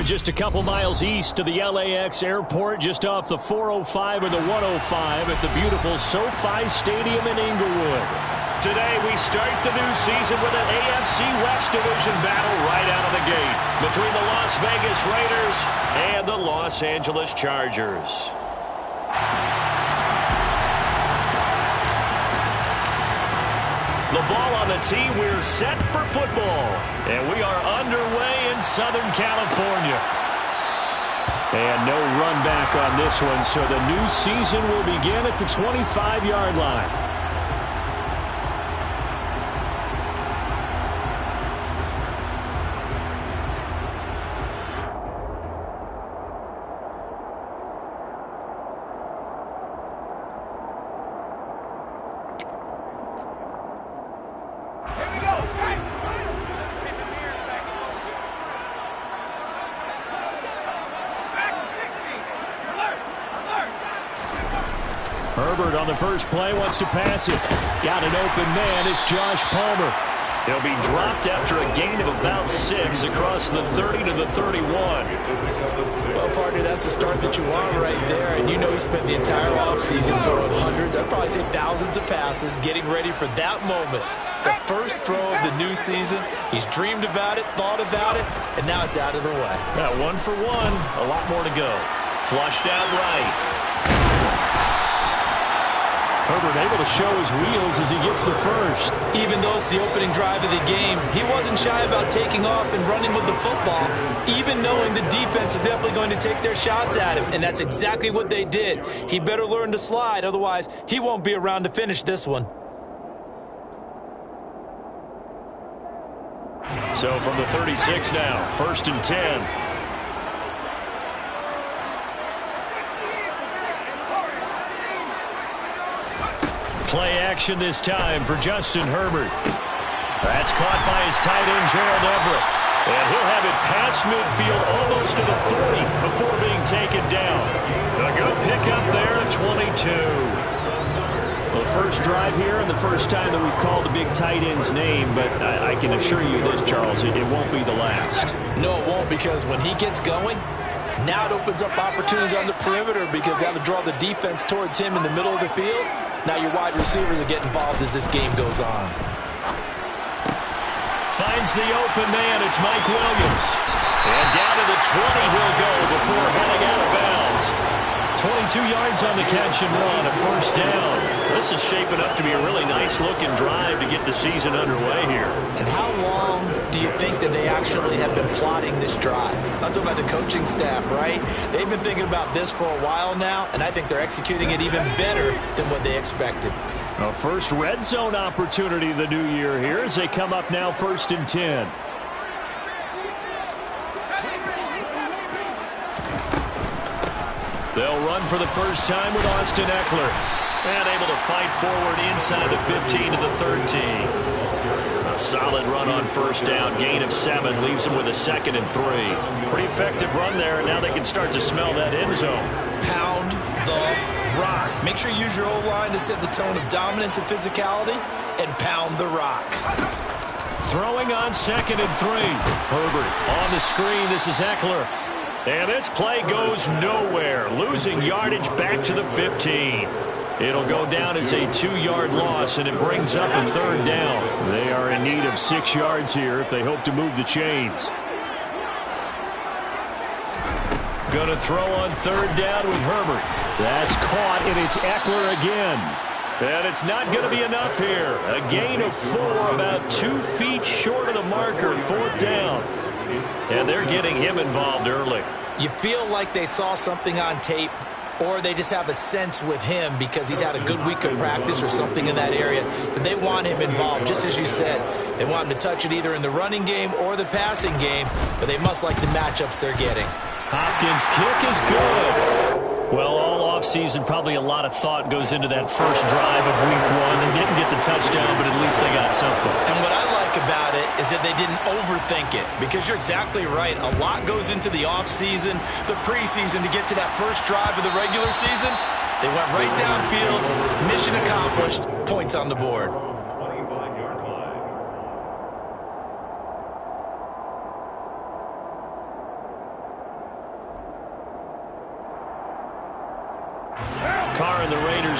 are just a couple miles east of the LAX airport, just off the 405 or the 105 at the beautiful SoFi Stadium in Inglewood. Today we start the new season with an AFC West Division battle right out of the gate between the Las Vegas Raiders and the Los Angeles Chargers. The ball on the tee, we're set for football. And we are underway in Southern California. And no run back on this one, so the new season will begin at the 25-yard line. Herbert on the first play wants to pass it. Got an open man. It's Josh Palmer. He'll be dropped after a gain of about 6 across the 30 to the 31. Well, partner, that's the start that you want right there. And you know he spent the entire offseason throwing hundreds, I'd probably say thousands of passes, getting ready for that moment. The first throw of the new season. He's dreamed about it, thought about it, and now it's out of the way. Yeah, 1 for 1. A lot more to go. Flushed out right. Herbert able to show his wheels as he gets the first. Even though it's the opening drive of the game, he wasn't shy about taking off and running with the football, even knowing the defense is definitely going to take their shots at him, and that's exactly what they did. He better learn to slide, otherwise he won't be around to finish this one. So from the 36 now, 1st and 10. Play action this time for Justin Herbert. That's caught by his tight end, Gerald Everett. And he'll have it past midfield almost to the 40 before being taken down. A good pickup there at 22. Well, the first drive here and the first time that we've called the big tight end's name, but I can assure you this, Charles, it won't be the last. No, it won't, because when he gets going, now it opens up opportunities on the perimeter because they have to draw the defense towards him in the middle of the field. Now your wide receivers will get involved as this game goes on. Finds the open man. It's Mike Williams. And down to the 20 he'll go before heading out of bounds. 22 yards on the catch and run, a first down. This is shaping up to be a really nice-looking drive to get the season underway here. And how long do you think that they actually have been plotting this drive? I'm talking about the coaching staff, right? They've been thinking about this for a while now, and I think they're executing it even better than what they expected. A first red zone opportunity the new year here as they come up now 1st and 10. They'll run for the first time with Austin Eckler. And able to fight forward inside the 15 to the 13. A solid run on first down. Gain of 7. Leaves them with a 2nd and 3. Pretty effective run there, and now they can start to smell that end zone. Pound the rock. Make sure you use your O-line to set the tone of dominance and physicality, and pound the rock. Throwing on 2nd and 3. Herbert on the screen. This is Eckler. And this play goes nowhere. Losing yardage back to the 15. It'll go down as a 2-yard loss, and it brings up a 3rd down. They are in need of 6 yards here if they hope to move the chains. Going to throw on 3rd down with Herbert. That's caught, and it's Eckler again. And it's not going to be enough here. A gain of 4, about 2 feet short of the marker, 4th down. And they're getting him involved early. You feel like they saw something on tape, or they just have a sense with him because he's had a good week of practice or something in that area that they want him involved. Just as you said, they want him to touch it either in the running game or the passing game, but they must like the matchups they're getting. Hopkins' kick is good. Well, all offseason, probably a lot of thought goes into that first drive of week 1. They didn't get the touchdown, but at least they got something. And what I like about it is that they didn't overthink it, because you're exactly right. A lot goes into the offseason, the preseason, to get to that first drive of the regular season. They went right downfield, mission accomplished, points on the board.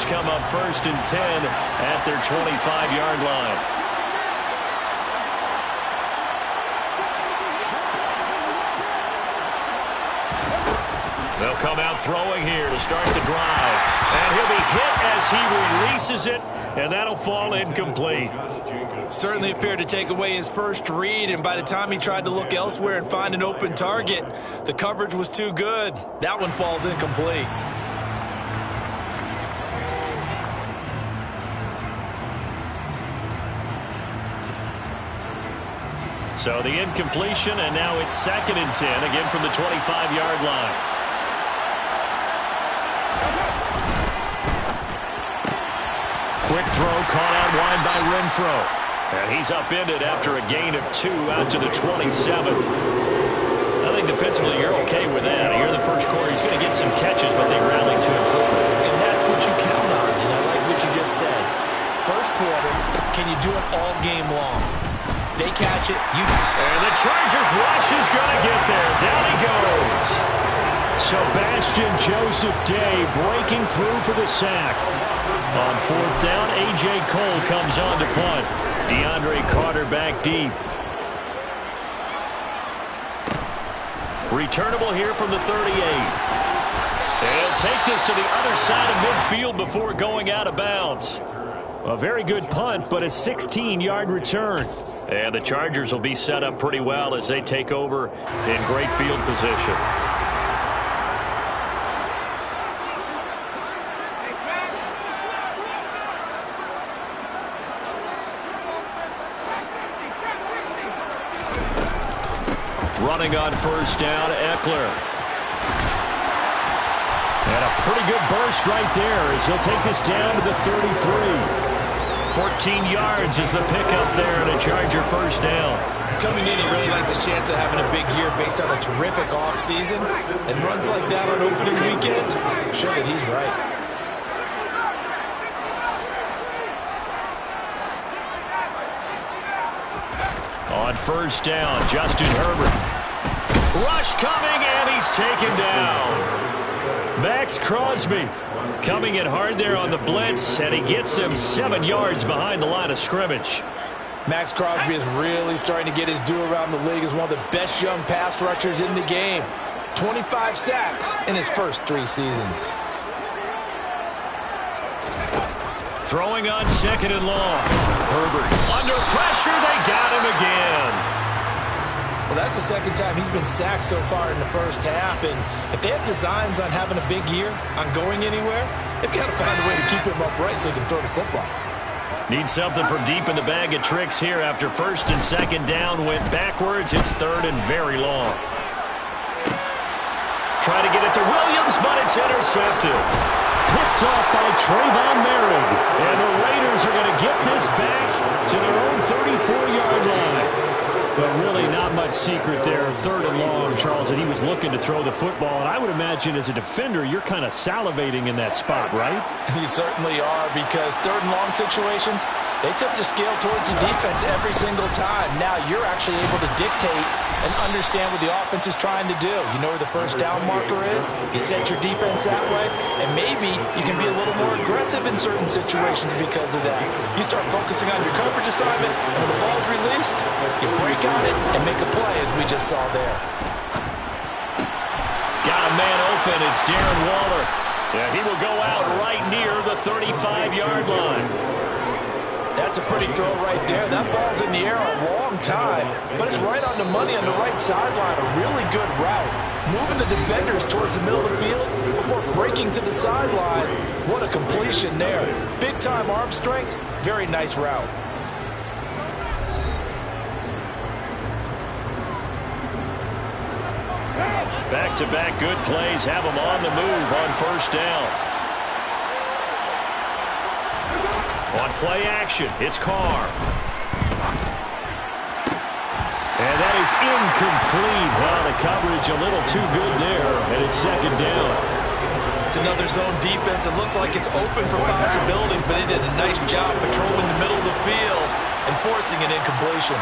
Chargers come up 1st and 10 at their 25-yard line. They'll come out throwing here to start the drive. And he'll be hit as he releases it, and that'll fall incomplete. Certainly appeared to take away his first read, and by the time he tried to look elsewhere and find an open target, the coverage was too good. That one falls incomplete. So the incompletion, and now it's 2nd and 10, again from the 25-yard line. Quick throw caught out wide by Renfro. And he's upended after a gain of 2 out to the 27. I think defensively you're okay with that. Here in the first quarter, he's going to get some catches, but they rallied to improve it. And that's what you count on, and I like what you just said. First quarter, can you do it all game long? They catch it, you... And the Chargers rush is going to get there. Down he goes. Sebastian Joseph Day breaking through for the sack. On 4th down, A.J. Cole comes on to punt. DeAndre Carter back deep. Returnable here from the 38. He'll take this to the other side of midfield before going out of bounds. A very good punt, but a 16-yard return. And the Chargers will be set up pretty well as they take over in great field position. Running on 1st down, Eckler. And a pretty good burst right there as he'll take this down to the 33. 14 yards is the pickup there and a Charger 1st down. Coming in, he really liked his chance of having a big year based on a terrific offseason. And runs like that on opening weekend show that he's right. On 1st down, Justin Herbert. Rush coming, and he's taken down. Max Crosby coming in hard there on the blitz, and he gets him 7 yards behind the line of scrimmage. Max Crosby is really starting to get his due around the league as one of the best young pass rushers in the game. 25 sacks in his first 3 seasons. Throwing on 2nd and long. Herbert under pressure. They got him again. Well, that's the 2nd time he's been sacked so far in the first half. And if they have designs on having a big year, on going anywhere, they've got to find a way to keep him upright so he can throw the football. Need something from deep in the bag of tricks here after 1st and 2nd down went backwards. It's 3rd and very long. Try to get it to Williams, but it's intercepted. Picked off by Trayvon Merrick. And the Raiders are going to get this back to their own 34-yard line. But really not much secret there. 3rd and long, Charles, and he was looking to throw the football. And I would imagine as a defender, you're kind of salivating in that spot, right? You certainly are, because 3rd and long situations, they tip the scale towards the defense every single time. Now you're actually able to dictate and understand what the offense is trying to do. You know where the 1st down marker is. You set your defense that way, and maybe you can be a little more aggressive in certain situations because of that. You start focusing on your coverage assignment, and when the ball's released, you break on it and make a play, as we just saw there. Got a man open. It's Darren Waller. Yeah, he will go out right near the 35-yard line. That's a pretty throw right there. That ball's in the air a long time, but it's right on the money on the right sideline. A really good route. Moving the defenders towards the middle of the field before breaking to the sideline. What a completion there. Big-time arm strength. Very nice route. Back-to-back good plays have them on the move on 1st down. On play action, it's Carr. And that is incomplete. Well, the coverage a little too good there, and it's 2nd down. It's another zone defense. It looks like it's open for possibilities, but they did a nice job patrolling the middle of the field and forcing an incompletion.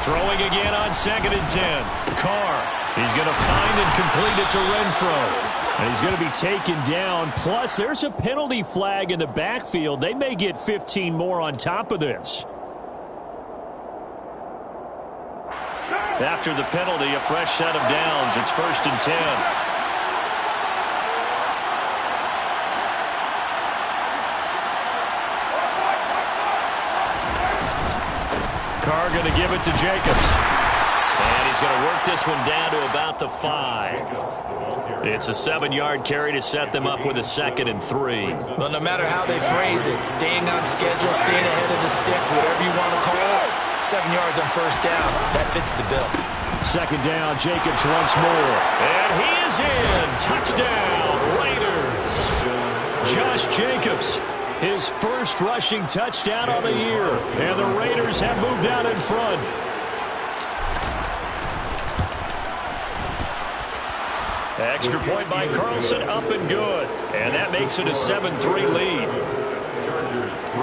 Throwing again on 2nd and 10. Carr. He's going to find and complete it to Renfro. And he's going to be taken down. Plus, there's a penalty flag in the backfield. They may get 15 more on top of this. After the penalty, a fresh set of downs. It's 1st and 10. Carr going to give it to Jacobs. And he's going to work this one down to about the 5. It's a 7-yard carry to set them up with a 2nd and 3. Well, no matter how they phrase it, staying on schedule, staying ahead of the sticks, whatever you want to call it, 7 yards on 1st down. That fits the bill. 2nd down, Jacobs once more. And he is in. Touchdown, Raiders. Josh Jacobs, his first rushing touchdown of the year. And the Raiders have moved out in front. Extra point by Carlson, up and good. And that makes it a 7-3 lead. Chargers 3.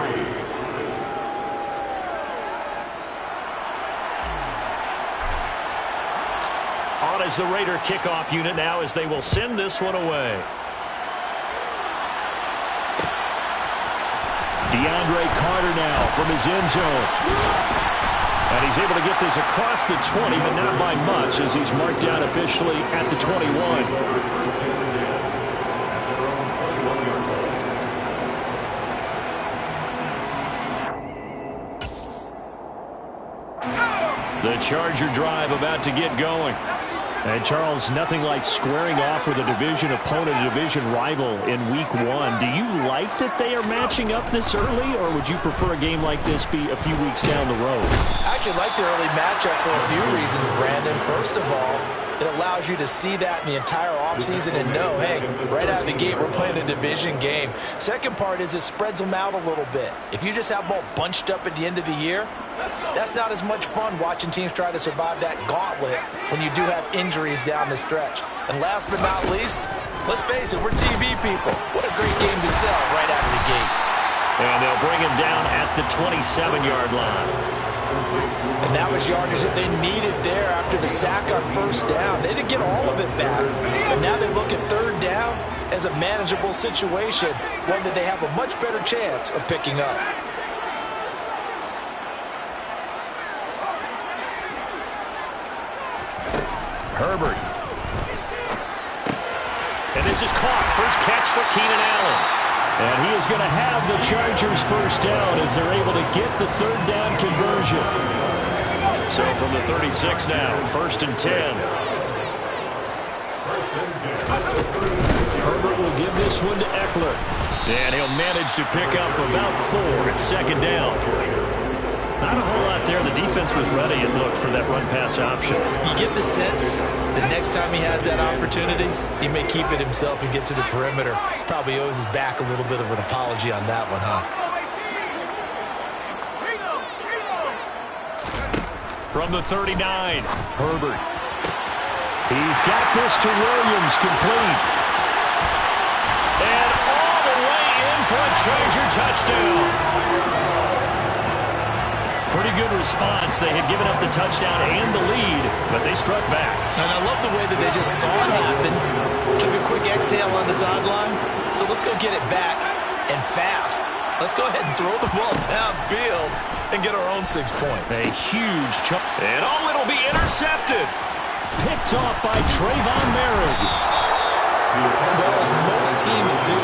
On as the Raider kickoff unit now as they will send this one away. DeAndre Carter now from his end zone. And he's able to get this across the 20, but not by much as he's marked down officially at the 21. The Charger drive about to get going. And, Charles, nothing like squaring off with a division opponent, a division rival in Week 1. Do you like that they are matching up this early, or would you prefer a game like this be a few weeks down the road? I actually like the early matchup for a few reasons, Brandon. First of all, it allows you to see that in the entire offseason and know, hey, right out of the gate, we're playing a division game. Second part is it spreads them out a little bit. If you just have them all bunched up at the end of the year, that's not as much fun watching teams try to survive that gauntlet when you do have injuries down the stretch. And last but not least, let's face it, we're TV people. What a great game to sell right out of the gate. And they'll bring him down at the 27-yard line. And that was yardage that they needed there after the sack on 1st down. They didn't get all of it back, but now they look at 3rd down as a manageable situation, one that they have a much better chance of picking up. Herbert. And this is caught. First catch for Keenan Allen. And he is going to have the Chargers 1st down as they're able to get the 3rd down conversion. So from the 36 now, 1st and 10. Herbert will give this one to Eckler. And he'll manage to pick up about 4 at 2nd down. Not a whole lot there. The defense was ready, it looked, for that run-pass option. You get the sense that next time he has that opportunity, he may keep it himself and get to the perimeter. Probably owes his back a little bit of an apology on that one, huh? From the 39, Herbert. He's got this to Williams, complete. And all the way in for a Charger touchdown. Pretty good response. They had given up the touchdown and the lead, but they struck back. And I love the way that they just saw it happen. Took a quick exhale on the sidelines. So let's go get it back and fast. Let's go ahead and throw the ball downfield and get our own 6 points. A huge chunk. And it'll be intercepted. Picked off by Trayvon Merritt. Well, as most teams do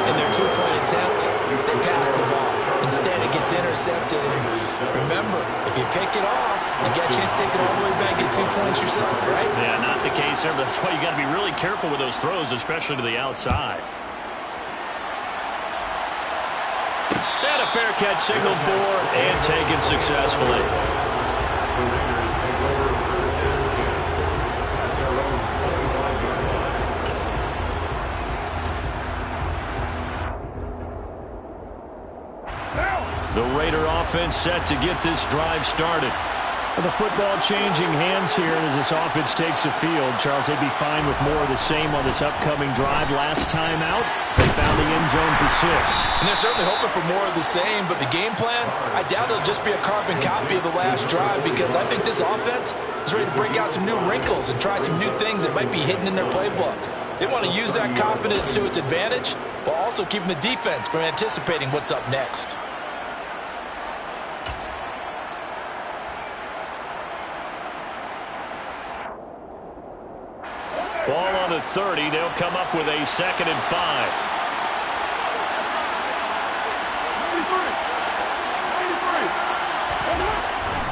in their 2-point attempt, they pass the ball. Instead, it gets intercepted. And remember, if you pick it off, you got a chance to take it all the way back and get 2 points yourself, right? Yeah, not the case there. That's why you got to be really careful with those throws, especially to the outside. And a fair catch signaled for and taken successfully. The Raider offense set to get this drive started. Well, the football changing hands here as this offense takes the field. Charles, they'd be fine with more of the same on this upcoming drive. Last time out, they found the end zone for 6. And they're certainly hoping for more of the same, but the game plan, I doubt it'll just be a carbon copy of the last drive because I think this offense is ready to break out some new wrinkles and try some new things that might be hidden in their playbook. They want to use that confidence to its advantage, while also keeping the defense from anticipating what's up next. Ball on the 30. They'll come up with a 2nd and 5.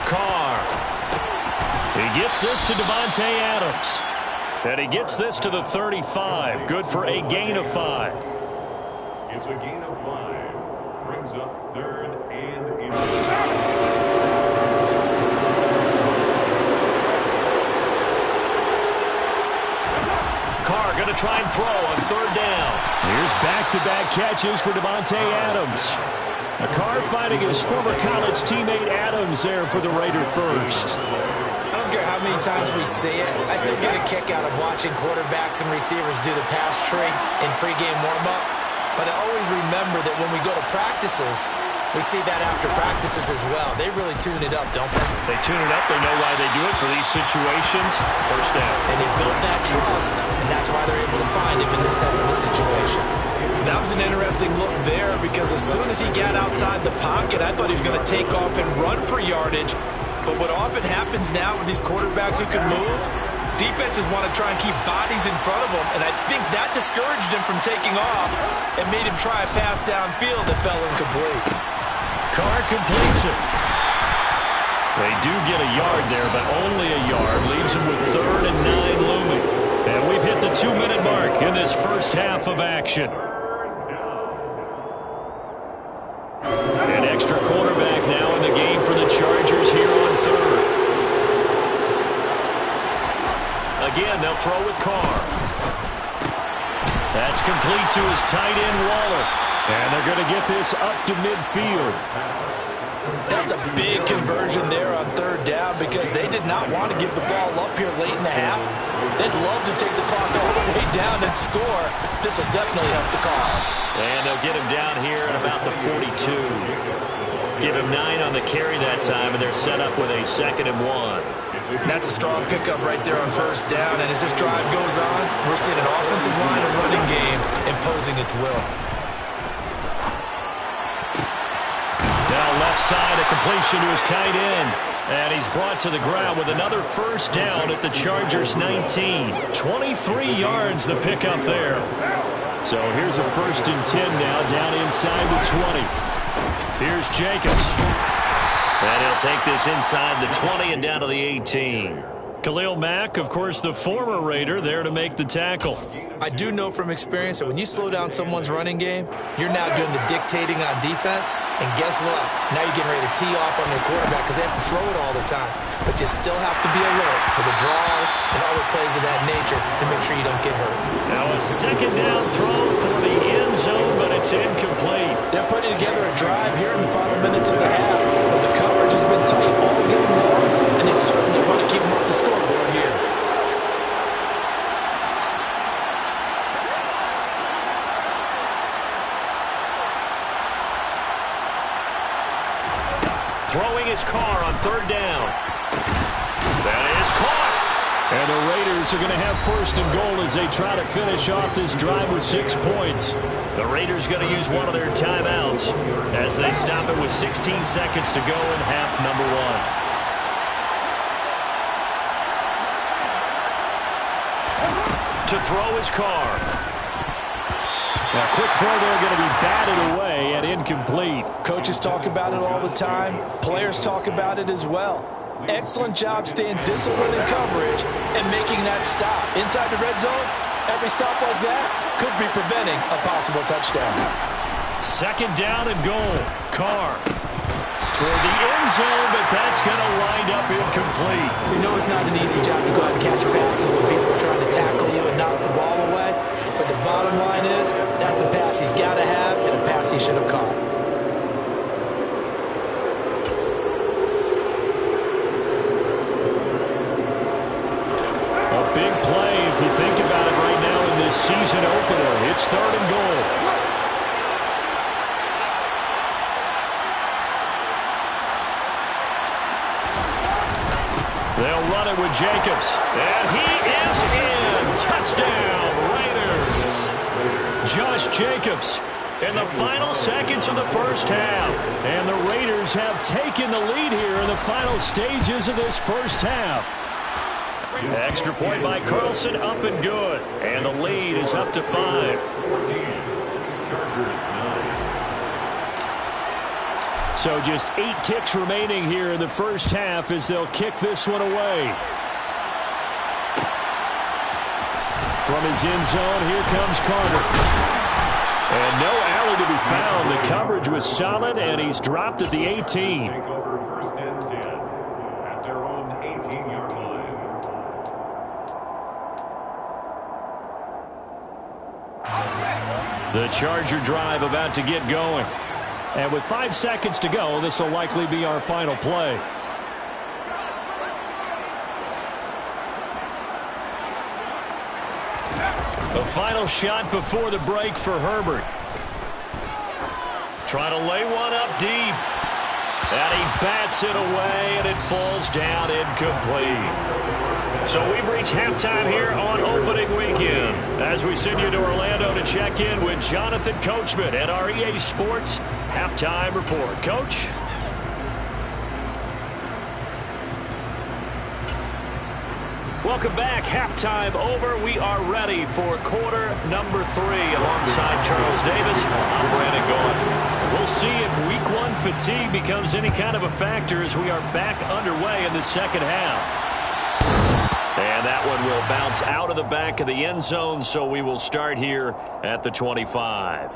Carr. He gets this to Davante Adams. And he gets this to the 35. Good for a gain of 5. It's a gain of 5. Brings up 3rd and inches. Carr going to try and throw on 3rd down. Here's back-to-back catches for Davante Adams. Carr fighting his former college teammate Adams there for the Raider first. I don't care how many times we see it. I still get a kick out of watching quarterbacks and receivers do the pass tree in pregame warm-up. But I always remember that when we go to practices, we see that after practices as well. They really tune it up, don't they? They tune it up. They know why they do it for these situations. First down. And they built that trust, and that's why they're able to find him in this type of a situation. That was an interesting look there because as soon as he got outside the pocket, I thought he was going to take off and run for yardage. But what often happens now with these quarterbacks who can move, defenses want to try and keep bodies in front of them, and I think that discouraged him from taking off and made him try a pass downfield that fell incomplete. Carr completes it. They do get a yard there, but only a yard. Leaves him with 3rd and 9 looming. And we've hit the 2-minute mark in this first half of action. An extra quarterback now in the game for the Chargers here on 3rd. Again, they'll throw with Carr. That's complete to his tight end, Waller. And they're going to get this up to midfield. That's a big conversion there on 3rd down because they did not want to give the ball up here late in the half. They'd love to take the clock all the way down and score. This will definitely help the cause. And they'll get him down here at about the 42. Give him 9 on the carry that time, and they're set up with a 2nd and 1. That's a strong pickup right there on 1st down. And as this drive goes on, we're seeing an offensive line and running game imposing its will. Left side, a completion to his tight end. And he's brought to the ground with another 1st down at the Chargers 19. 23 yards the pickup there. So here's a 1st and 10 now down inside the 20. Here's Jacobs. And he'll take this inside the 20 and down to the 18. Khalil Mack, of course, the former Raider, there to make the tackle. I do know from experience that when you slow down someone's running game, you're now doing the dictating on defense. And guess what? Now you're getting ready to tee off on their quarterback because they have to throw it all the time. But you still have to be alert for the draws and other plays of that nature to make sure you don't get hurt. Now a 2nd down throw for the end zone, but it's incomplete. They're putting together a drive here in the final minutes of the half. But the coverage has been tight all game long, and they certainly want to keep them off the scoreboard here. Throwing his Carr on 3rd down. That is caught. And the Raiders are going to have 1st and goal as they try to finish off this drive with 6 points. The Raiders going to use one of their timeouts as they stop it with 16 seconds to go in half number 1. To throw his Carr. Now, quick throw there going to be batted away and incomplete. Coaches talk about it all the time. Players talk about it as well. Excellent job staying disciplined in coverage and making that stop. Inside the red zone, every stop like that could be preventing a possible touchdown. 2nd down and goal. Carr toward the end zone, but that's going to wind up incomplete. You know it's not an easy job to go out and catch passes when people are trying to tackle you and knock the ball away. But the bottom line is, that's a pass he's got to have and a pass he should have caught. A big play, if you think about it right now in this season opener. It's 3rd and goal. They'll run it with Jacobs. And he is in. Touchdown, Raiders. Josh Jacobs in the final seconds of the first half. And the Raiders have taken the lead here in the final stages of this first half. Extra point by Carlson, up and good. And the lead is up to 5. So just 8 ticks remaining here in the first half as they'll kick this one away. From his end zone, here comes Carter. And no alley to be found. The coverage was solid, and he's dropped at the 18. Take over 1st and 10 at their own 18-yard line. The Charger drive about to get going. And with 5 seconds to go, this will likely be our final play. The final shot before the break for Herbert. Trying to lay one up deep. And he bats it away, and it falls down incomplete. So we've reached halftime here on opening weekend as we send you to Orlando to check in with Jonathan Coachman at our EA Sports Halftime Report. Coach? Welcome back. Halftime over. We are ready for quarter number 3 alongside Charles Davis. I'm Brandon Gaudin. We'll see if week 1 fatigue becomes any kind of a factor as we are back underway in the second half. And that one will bounce out of the back of the end zone, so we will start here at the 25.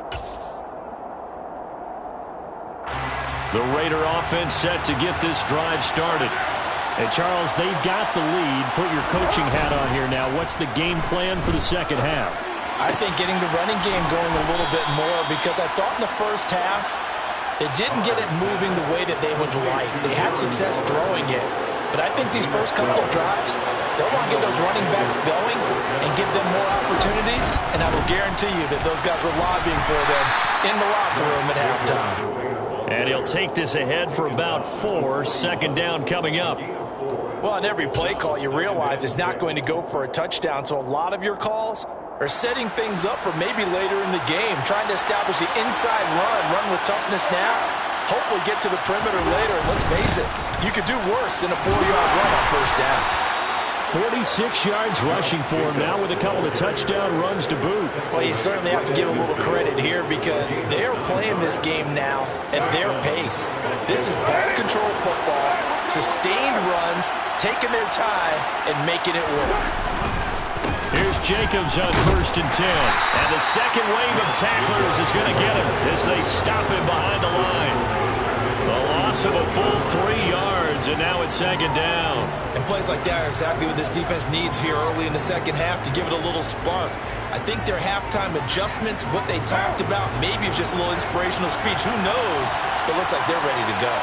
The Raider offense set to get this drive started. And, Charles, they've got the lead. Put your coaching hat on here now. What's the game plan for the second half? I think getting the running game going a little bit more, because I thought in the first half it didn't get it moving the way that they would like. They had success throwing it, but I think these first couple of drives, they'll want to get those running backs going and give them more opportunities, and I will guarantee you that those guys were lobbying for them in the locker room at halftime. And he'll take this ahead for about 4. Second down coming up. Well, on every play call, you realize it's not going to go for a touchdown, so a lot of your calls are setting things up for maybe later in the game, trying to establish the inside run with toughness now, hopefully get to the perimeter later. And let's face it, you could do worse than a 4-yard run on first down. 46 yards rushing for him now with a couple of touchdown runs to boot. Well, you certainly have to give a little credit here because they're playing this game now at their pace. This is ball control football, sustained runs, taking their time, and making it work. Here's Jacobs on 1st and 10. And the second wave of tacklers is going to get him as they stop him behind the line. A loss of a full 3 yards, and now it's second down. And plays like that are exactly what this defense needs here early in the second half to give it a little spark. I think their halftime adjustment, what they talked about, maybe it's just a little inspirational speech. Who knows? But it looks like they're ready to go.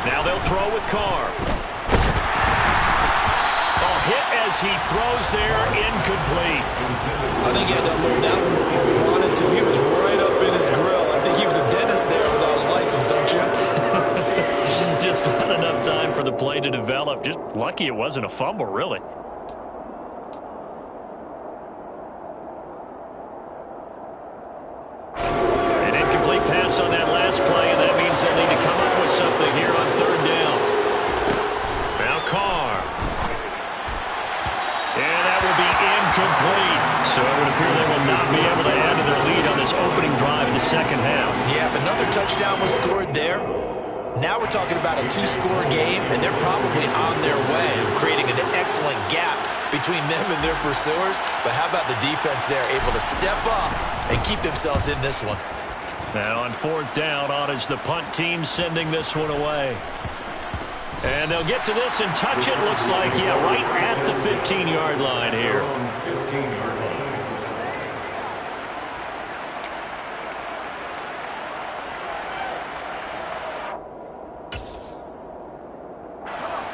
Now they'll throw with Carr. Hit as he throws there, incomplete. I think he had to load that one before he wanted to. He was right up in his grill. I think he was a dentist there without a license, don't you? Just not enough time for the play to develop. Just lucky it wasn't a fumble, really. An incomplete pass on that last play, and that means they'll need to come up with something here on 3rd down. Now Carr. And that will be incomplete. So it would appear they will not be able to add to their lead on this opening drive in the second half. Yeah, if another touchdown was scored there, now we're talking about a 2-score game, and they're probably on their way of creating an excellent gap between them and their pursuers. But how about the defense there, able to step up and keep themselves in this one? Now on 4th down, on is the punt team sending this one away. And they'll get to this and touch it. Looks like, yeah, right at the 15-yard line here.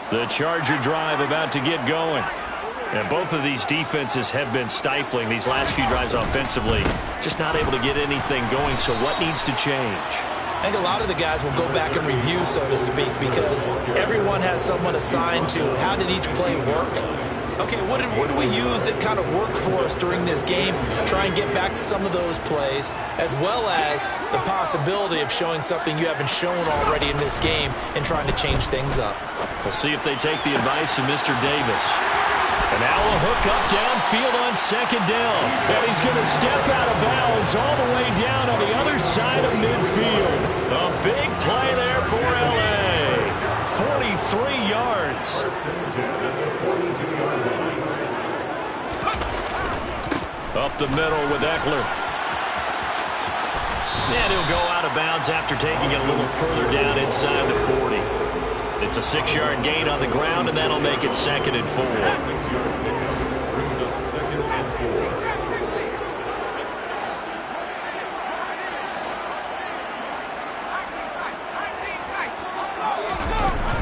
The Charger drive about to get going. And both of these defenses have been stifling these last few drives offensively. Just not able to get anything going, so what needs to change? I think a lot of the guys will go back and review, so to speak, because everyone has someone assigned to how did each play work. Okay, what did we use that kind of worked for us during this game? Try and get back to some of those plays, as well as the possibility of showing something you haven't shown already in this game and trying to change things up. We'll see if they take the advice of Mr. Davis. And now a hook up downfield on second down. And he's going to step out of bounds all the way down on the other side of midfield. A big play there for L.A. 43 yards. Up the middle with Eckler. And he'll go out of bounds after taking it a little further down inside the 40. It's a 6-yard gain on the ground, and that'll make it 2nd and 4. 6-yard pickup brings up 2nd and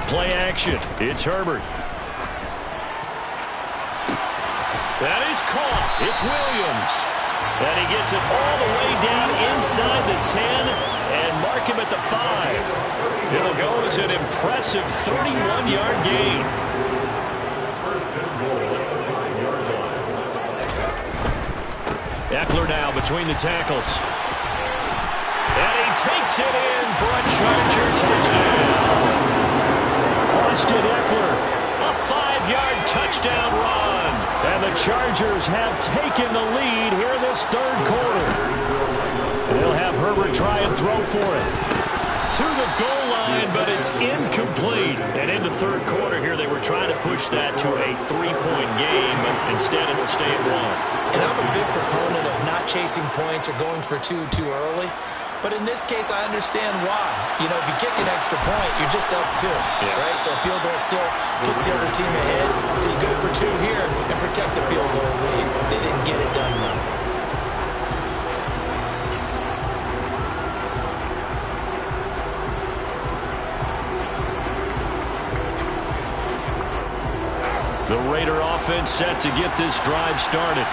4. Play action. It's Herbert. That is caught. It's Williams. And he gets it all the way down inside the 10 and mark him at the 5. It'll go as an impressive 31-yard gain. First and goal at the 5-yard line. Eckler now between the tackles. And he takes it in for a Charger touchdown. Austin Eckler, a 5-yard touchdown run. And the Chargers have taken the lead here in this 3rd quarter. And they'll have Herbert try and throw for it. To the goal line, but it's incomplete. And in the 3rd quarter here, they were trying to push that to a 3-point game, but instead it'll stay at 1. And I'm a big proponent of not chasing points or going for two too early. But in this case, I understand why. You know, if you kick an extra point, you're just up 2, right? So a field goal still puts the other team ahead. So you go for 2 here and protect the field goal lead. They didn't get it done, though. The Raider offense set to get this drive started.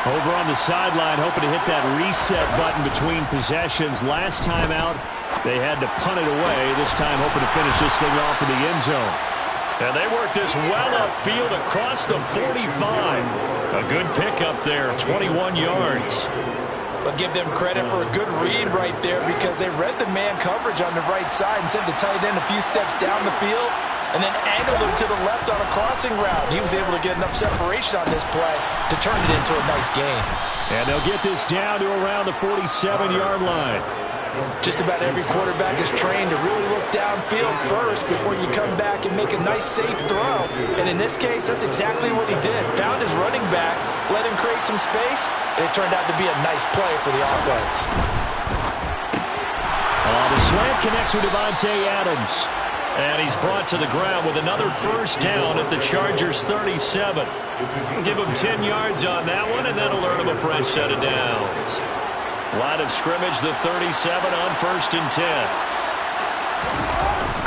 Over on the sideline, hoping to hit that reset button between possessions. Last time out, they had to punt it away. This time, hoping to finish this thing off in the end zone. And they work this well upfield across the 45. A good pickup there, 21 yards. But give them credit for a good read right there because they read the man coverage on the right side and sent the tight end a few steps down the field and then angled him to the left on a crossing route. He was able to get enough separation on this play to turn it into a nice gain. And they'll get this down to around the 47-yard line. Just about every quarterback is trained to really look downfield first before you come back and make a nice, safe throw. And in this case, that's exactly what he did. Found his running back, let him create some space, and it turned out to be a nice play for the offense. The slant connects with Devontae Adams. And he's brought to the ground with another first down at the Chargers' 37. Give him 10 yards on that one, and that'll earn him a fresh set of downs. Line of scrimmage, the 37 on 1st and 10.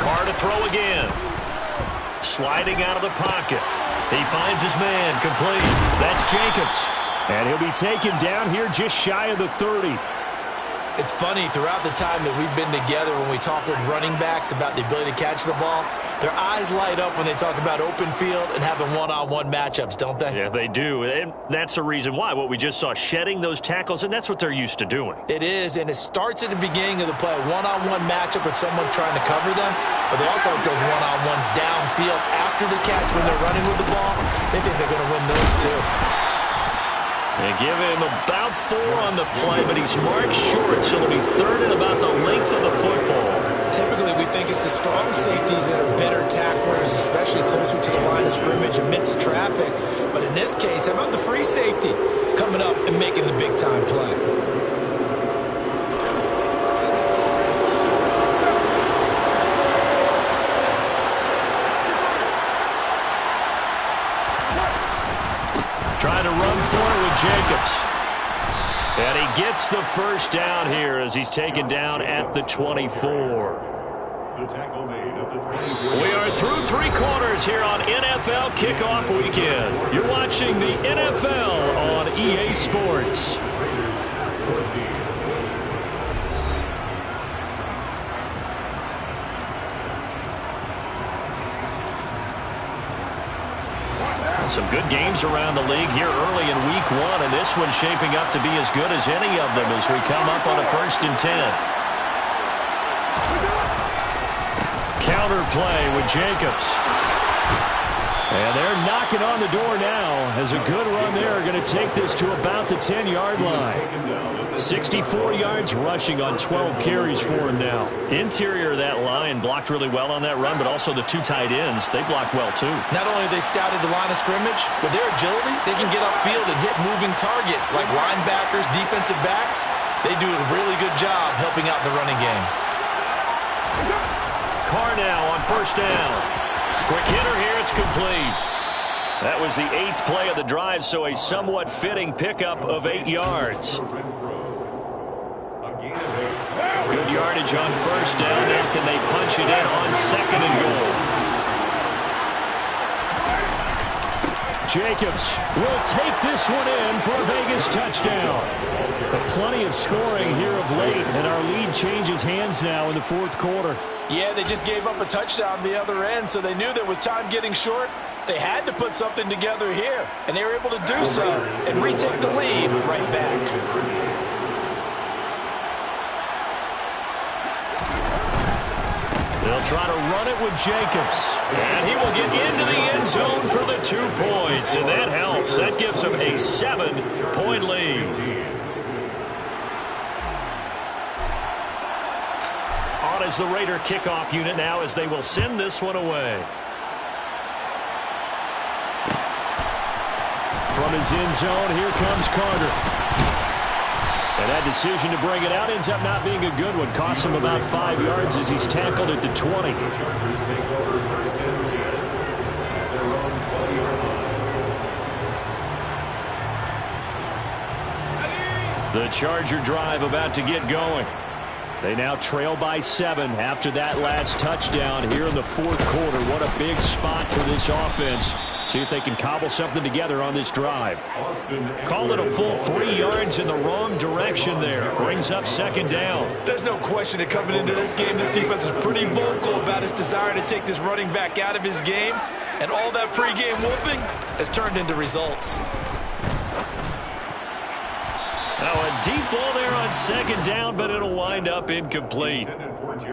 Carr to throw again. Sliding out of the pocket. He finds his man, complete. That's Jacobs. And he'll be taken down here just shy of the 30. It's funny, throughout the time that we've been together, when we talk with running backs about the ability to catch the ball, their eyes light up when they talk about open field and having one-on-one matchups, don't they? Yeah, they do. And that's the reason why. What we just saw, shedding those tackles, and that's what they're used to doing. It is, and it starts at the beginning of the play. One-on-one matchup with someone trying to cover them, but they also like those one-on-ones downfield after the catch when they're running with the ball. They think they're going to win those too. They give him about 4 on the play, but he's marked short, so it'll be 3rd and about the length of the football. Typically, we think it's the strong safeties that are better tacklers, especially closer to the line of scrimmage amidst traffic. But in this case, how about the free safety coming up and making the big-time play? Trying to run for it with Jacobs. And he gets the first down here as he's taken down at the 24. The tackle made at the 24. We are through 3 quarters here on NFL Kickoff Weekend. You're watching the NFL on EA Sports. Raiders 14. some good games around the league here early in week 1, and this one's shaping up to be as good as any of them as we come up on a 1st and 10. Counter play with Jacobs. And they're knocking on the door now as a good run there going to take this to about the 10-yard line. 64 yards rushing on 12 carries for him now. Interior of that line blocked really well on that run, but also the 2 tight ends, they blocked well too. Not only have they scouted the line of scrimmage, with their agility, they can get upfield and hit moving targets like linebackers, defensive backs. They do a really good job helping out the running game. Carr now on 1st down. Quick hitter here, it's complete. That was the 8th play of the drive, so a somewhat fitting pickup of 8 yards. Good yardage on 1st down. Now can they punch it in on 2nd and goal? Jacobs will take this one in for a Vegas touchdown. But plenty of scoring here of late, and our lead changes hands now in the 4th quarter. Yeah, they just gave up a touchdown the other end, so they knew that with time getting short, they had to put something together here, and they were able to do so and retake the lead right back. They'll try to run it with Jacobs, and he will get into the end zone for the 2 points, and that helps. That gives them a 7-point lead. On as the Raider kickoff unit now as they will send this one away. From his end zone, here comes Carter. And that decision to bring it out ends up not being a good one. Costs him about 5 yards as he's tackled at the 20. The Charger drive about to get going. They now trail by 7 after that last touchdown here in the 4th quarter. What a big spot for this offense. See if they can cobble something together on this drive. Call it a full 3 yards in the wrong direction there. Brings up 2nd down. There's no question that coming into this game, this defense is pretty vocal about its desire to take this running back out of his game. And all that pregame whooping has turned into results. Now a deep ball there on 2nd down, but it'll wind up incomplete.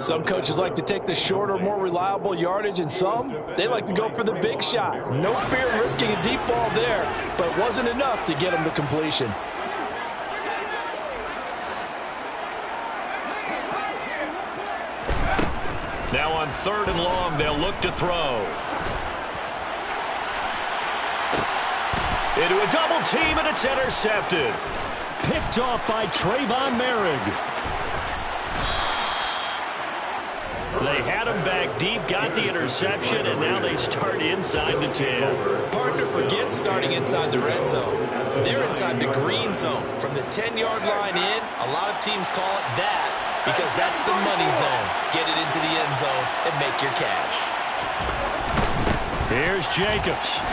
Some coaches like to take the shorter, more reliable yardage, and some, they like to go for the big shot. No fear in risking a deep ball there, but it wasn't enough to get him to completion. Now on 3rd and long, they'll look to throw. Into a double team, and it's intercepted. Picked off by Trayvon Merrick. They had him back deep, got the interception, and now they start inside the 10. Hard to forget starting inside the red zone. They're inside the green zone. From the 10-yard line in, a lot of teams call it that because that's the money zone. Get it into the end zone and make your cash. Here's Jacobs.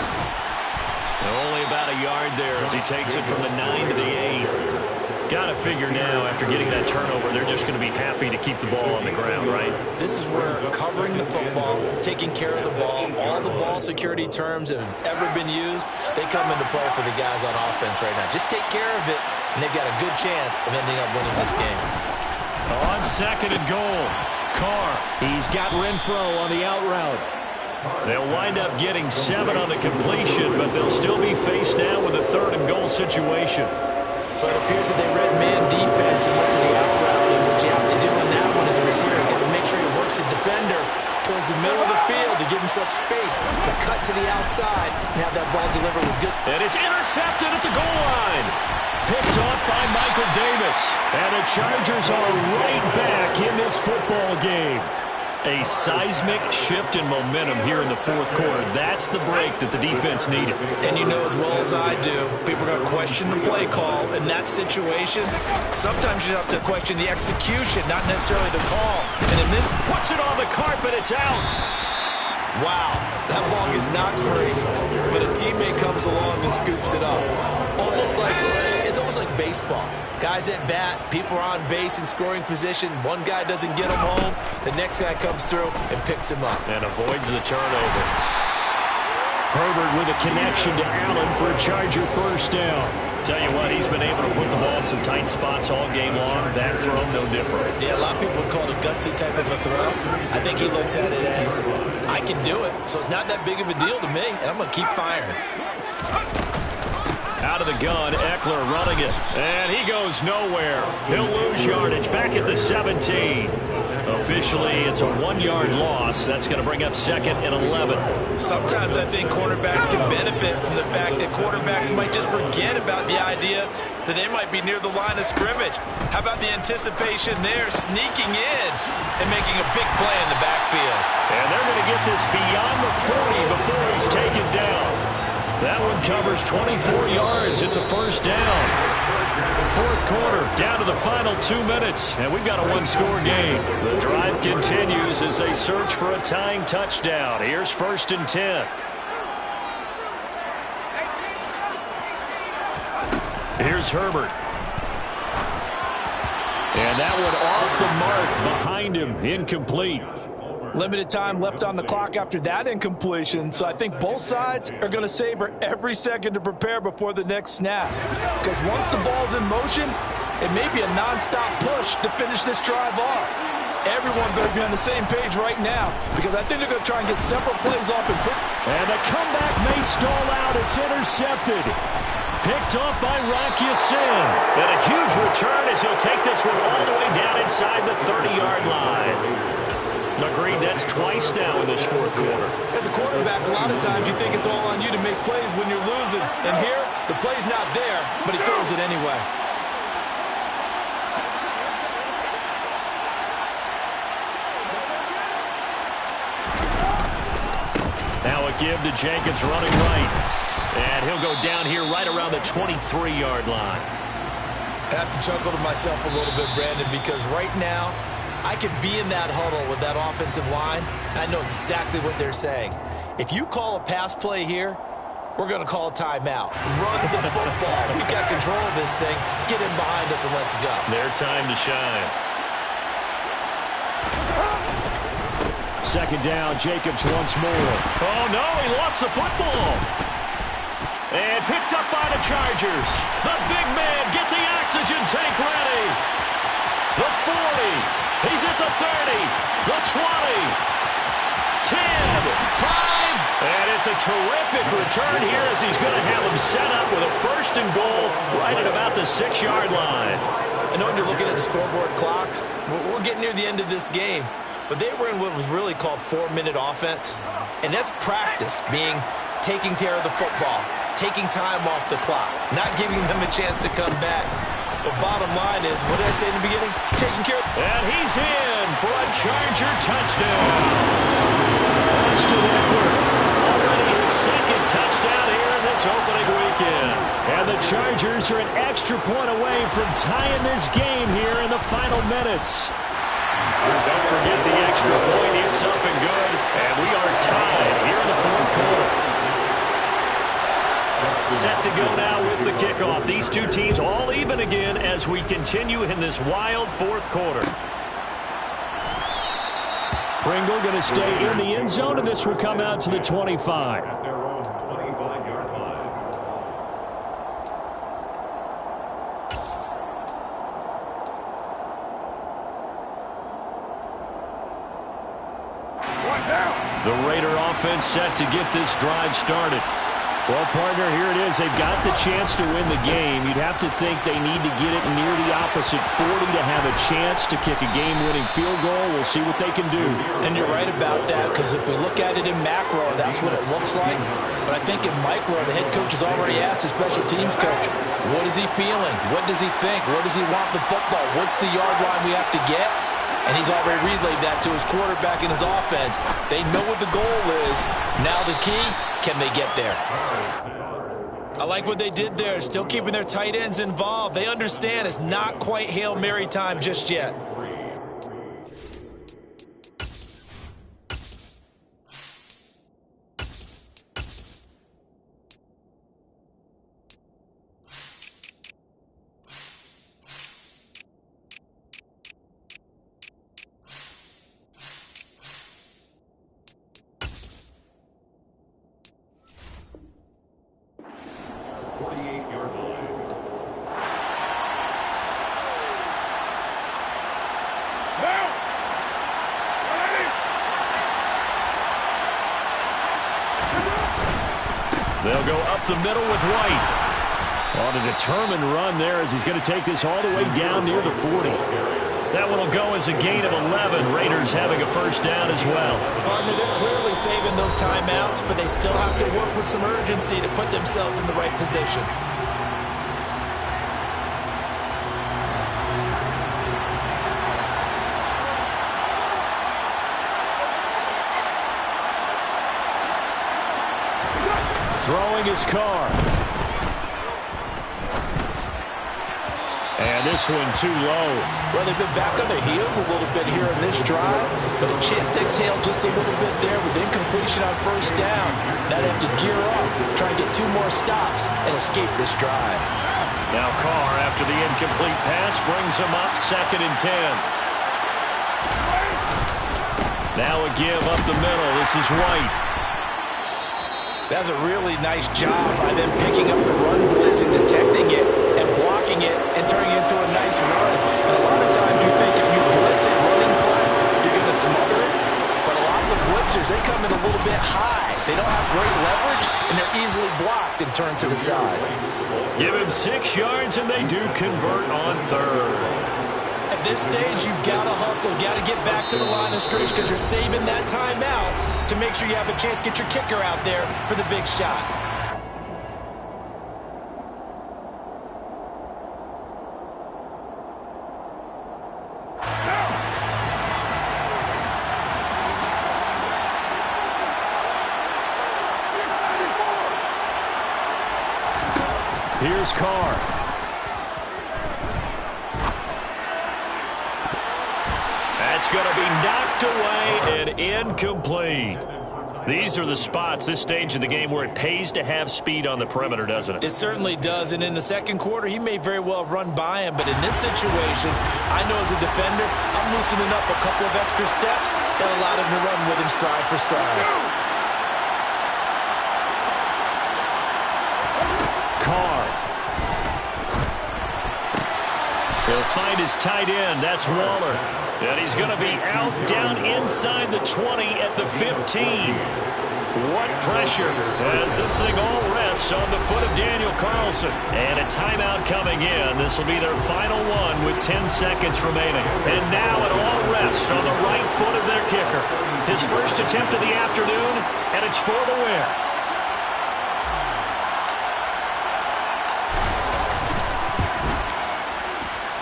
Only about a yard there as he takes it from the 9 to the 8. Got to figure now, after getting that turnover, they're just going to be happy to keep the ball on the ground, right? This is where covering the football, taking care of the ball, all the ball security terms that have ever been used, they come into play for the guys on offense right now. Just take care of it, and they've got a good chance of ending up winning this game. On 2nd and goal, Carr. He's got Renfro on the out route. They'll wind up getting 7 on the completion, but they'll still be faced now with a 3rd and goal situation. But it appears that they read man defense and went to the out route. And what you have to do in that one as a receiver is got to make sure he works the defender towards the middle of the field to give himself space to cut to the outside and have that ball delivered with good. And it's intercepted at the goal line. Picked off by Michael Davis. And the Chargers are right back in this football game. A seismic shift in momentum here in the 4th quarter. That's the break that the defense needed. And you know as well as I do, people are going to question the play call in that situation. Sometimes you have to question the execution, not necessarily the call. And in this, puts it on the carpet, it's out. Wow, that ball is not free, but a teammate comes along and scoops it up. It's almost like baseball. Guys at bat, people are on base in scoring position. One guy doesn't get him home. The next guy comes through and picks him up. And avoids the turnover. Herbert with a connection to Allen for a Charger first down. Tell you what, he's been able to put the ball in some tight spots all game long. That throw, no different. Yeah, a lot of people would call it a gutsy type of a throw. I think he looks at it as, I can do it, so it's not that big of a deal to me, and I'm going to keep firing. Out of the gun, Eckler running it, and he goes nowhere. He'll lose yardage back at the 17. Officially, it's a 1-yard loss. That's going to bring up 2nd and 11. Sometimes I think cornerbacks can benefit from the fact that quarterbacks might just forget about the idea that they might be near the line of scrimmage. How about the anticipation there, sneaking in and making a big play in the backfield? And they're going to get this beyond the 40 before he's taken down. That one covers 24 yards. It's a first down. Fourth quarter, down to the final 2 minutes, and we've got a one-score game. The drive continues as they search for a tying touchdown. Here's 1st and 10. Here's Herbert. And that one off the mark behind him, incomplete. Limited time left on the clock after that incompletion, so I think both sides are going to savor every second to prepare before the next snap. Because once the ball's in motion, it may be a nonstop push to finish this drive off. Everyone better be on the same page right now, because I think they're going to try and get several plays off and quick. And the comeback may stall out. It's intercepted. Picked off by Rocky Sin. And a huge return as he'll take this one all the way down inside the 30-yard line. Agreed, that's twice now in this fourth quarter. As a quarterback, a lot of times you think it's all on you to make plays when you're losing. And here, the play's not there, but he throws it anyway. Now a give to Jacobs running right. And he'll go down here right around the 23-yard line. I have to chuckle to myself a little bit, Brandon, because right now, I could be in that huddle with that offensive line, and I know exactly what they're saying. If you call a pass play here, we're going to call a timeout. Run the football. We've got control of this thing. Get in behind us and let's go. Their time to shine. Second down, Jacobs once more. Oh, no, he lost the football. And picked up by the Chargers. The big man, get the oxygen tank ready. The 40. He's at the 30, the 20, 10, 5, and it's a terrific return here as he's going to have him set up with a 1st and goal right at about the 6-yard line. I know when you're looking at the scoreboard clock, we're getting near the end of this game, but they were in what was really called 4-minute offense, and that's practice, being taking care of the football, taking time off the clock, not giving them a chance to come back. The bottom line is, what did I say in the beginning? Taking care of... And he's in for a Charger touchdown. Austin Eckler, already his 2nd touchdown here in this opening weekend. And the Chargers are an extra point away from tying this game here in the final minutes. Don't forget the extra point. It's up and good. And we are tied here in the fourth quarter. Set to go now with the kickoff. These two teams all even again as we continue in this wild fourth quarter. Pringle going to stay in the end zone, and this will come out to the 25. At their own 25-yard line. The Raider offense set to get this drive started. Well, partner, here it is. They've got the chance to win the game. You'd have to think they need to get it near the opposite 40 to have a chance to kick a game-winning field goal. We'll see what they can do. And you're right about that, because if we look at it in macro, that's what it looks like. But I think in micro, the head coach has already asked the special teams coach, what is he feeling? What does he think? Where does he want the football? What's the yard line we have to get? And he's already relayed that to his quarterback and his offense. They know what the goal is. Now the key, can they get there? I like what they did there, still keeping their tight ends involved. They understand it's not quite Hail Mary time just yet. They'll go up the middle with White. On a determined run there as he's going to take this all the way down near the 40. That one will go as a gain of 11. Raiders having a first down as well. Partner, they're clearly saving those timeouts, but they still have to work with some urgency to put themselves in the right position. Throwing his car. And this one too low. Well, they've been back on their heels a little bit here in this drive, but a chance to exhale just a little bit there with incompletion on first down. Now they have to gear up, try and get 2 more stops, and escape this drive. Now Carr, after the incomplete pass, brings them up 2nd and 10. Now a give up the middle. This is White. That's a really nice job by them picking up the run blitz and detecting it and blocking it and turning it into a nice run. And a lot of times you think if you blitz a running play, you're going to smother it. But a lot of the blitzers, they come in a little bit high. They don't have great leverage, and they're easily blocked and turned to the side. Give him 6 yards, and they do convert on 3rd. At this stage, you've got to hustle, got to get back to the line of scrimmage because you're saving that timeout to make sure you have a chance to get your kicker out there for the big shot. Here's Carr. That's going to be knocked away and incomplete. These are the spots, this stage of the game, where it pays to have speed on the perimeter, doesn't it? It certainly does, and in the second quarter, he may very well have run by him, but in this situation, I know as a defender, I'm loosening up a couple of extra steps that allowed him to run with him stride for stride. Carr. He'll find his tight end. That's Waller. And he's going to be out down inside the 20 at the 15. What pressure as this thing all rests on the foot of Daniel Carlson. And a timeout coming in. This will be their final one with 10 seconds remaining. And now it all rests on the right foot of their kicker. His first attempt of the afternoon, and it's for the win.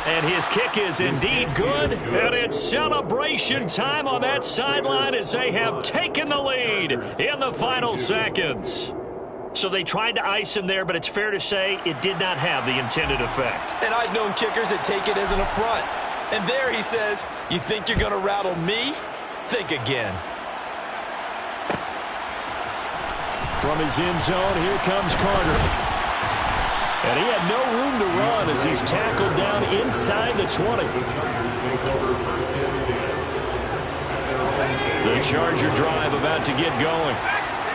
And his kick is indeed good. And it's celebration time on that sideline as they have taken the lead in the final seconds. So they tried to ice him there, but it's fair to say it did not have the intended effect. And I've known kickers that take it as an affront. And there he says, you think you're going to rattle me? Think again. From his end zone, here comes Carter. And he had no room to run as he's tackled down inside the 20. The Charger drive about to get going.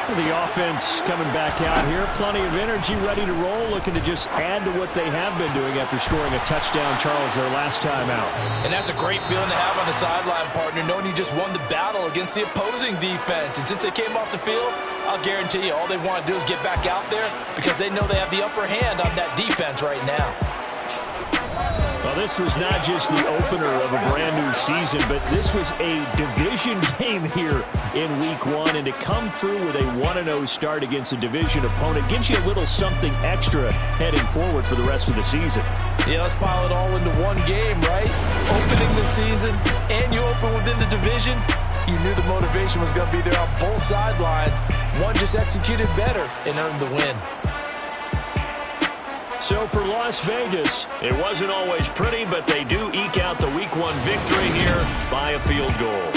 The offense coming back out here. Plenty of energy, ready to roll, looking to just add to what they have been doing after scoring a touchdown, Charles, their last time out. And that's a great feeling to have on the sideline, partner, knowing you just won the battle against the opposing defense. And since they came off the field, I'll guarantee you all they want to do is get back out there because they know they have the upper hand on that defense right now. Well, this was not just the opener of a brand-new season, but this was a division game here in Week 1. And to come through with a 1-0 start against a division opponent gives you a little something extra heading forward for the rest of the season. Yeah, let's pile it all into one game, right? Opening the season, and you open within the division. You knew the motivation was going to be there on both sidelines. One just executed better and earned the win. So for Las Vegas, it wasn't always pretty, but they do eke out the Week 1 victory here by a field goal.